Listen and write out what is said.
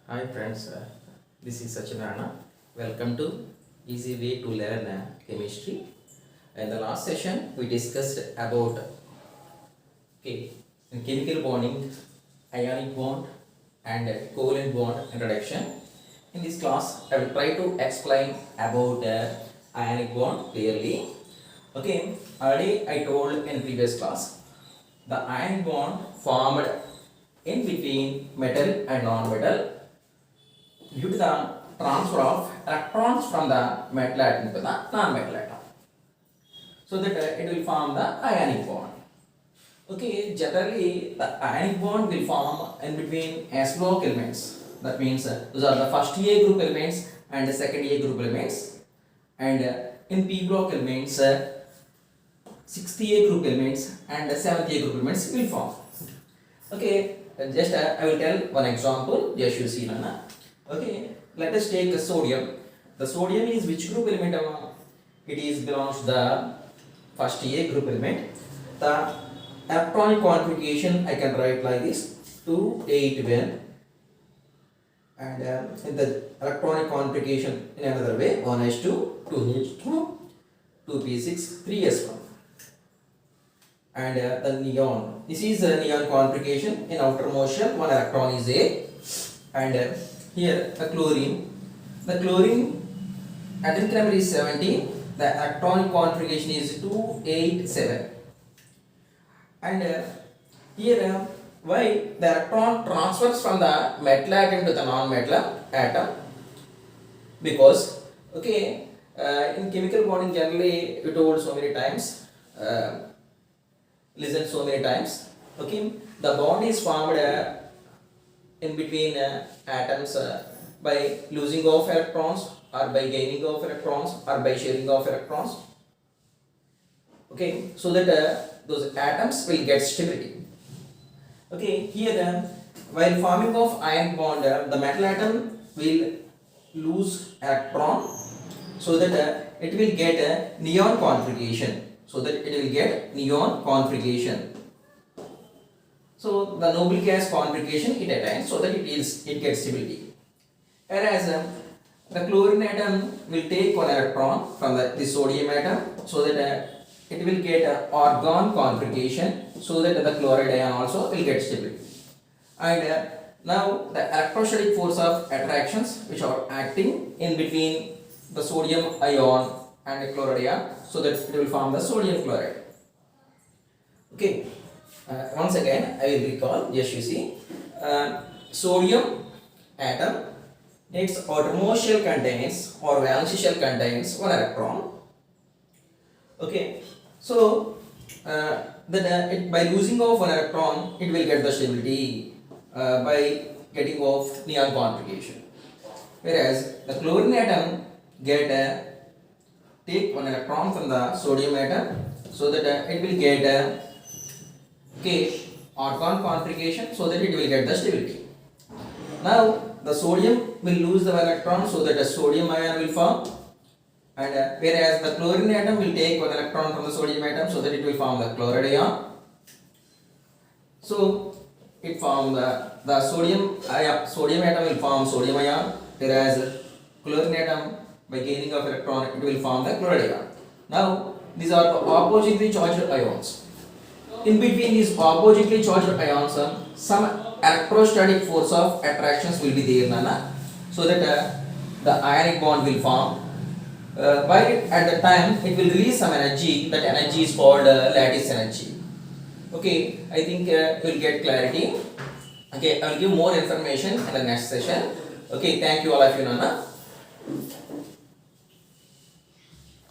Hi friends, this is Sachinarana. Welcome to Easy Way to Learn Chemistry. In the last session, we discussed about in chemical bonding, ionic bond and covalent bond introduction. In this class, I will try to explain about ionic bond clearly. Already I told in previous class, the ionic bond formed in between metal and non-metal due to the transfer of electrons from the metal atom to the non-metal atom, so that it will form the ionic bond. Generally the ionic bond will form in between S block elements. That means those are the first A group elements and the second A group elements, and in P block elements, 6th A group elements and 7th A group elements will form. Just I will tell one example. Just you see Nana. Let us take the sodium. The sodium is which group element? It is belongs to the first A group element. The electronic configuration I can write like this: 2, 8, 1, and in the electronic configuration in another way: 1s2, 2h2, 2p6, 3s1, and the neon. This is the neon configuration. In outermost shell, one electron is A, and here the chlorine. The chlorine atomic number is 17. The electronic configuration is 2, 8, 7. And here why the electron transfers from the metal atom to the non-metal atom? Because in chemical bonding generally we told so many times, listen so many times. The bond is formed in between atoms by losing of electrons or by gaining of electrons or by sharing of electrons, so that those atoms will get stability. Here while forming of ion bond, the metal atom will lose electron, so that it will get a neon configuration. So the noble gas configuration it attains, so that it gets stability. Whereas the chlorine atom will take one electron from the sodium atom, so that it will get an argon configuration, so that the chloride ion also will get stability. And now the electrostatic force of attractions which are acting in between the sodium ion and the chloride ion, so that it will form the sodium chloride. Once again I will recall. Just you see, sodium atom, its outermost shell contains or valence shell contains one electron. So then by losing of one electron it will get the stability by getting of neon configuration. Whereas the chlorine atom take one electron from the sodium atom, so that it will get argon configuration, so that it will get the stability. Now the sodium will lose the electron, so that a sodium ion will form, and whereas the chlorine atom will take one electron from the sodium atom, so that it will form the chloride ion. So it form the sodium atom will form sodium ion, whereas chlorine atom by gaining of electron it will form the chloride ion. Now these are the oppositely charged ions. In between these oppositely charged ions, some electrostatic force of attractions will be there, Nana, so that the ionic bond will form. While at the time it will release some energy. That energy is called lattice energy. I think you will get clarity. I will give more information in the next session. Thank you all of you, Nana.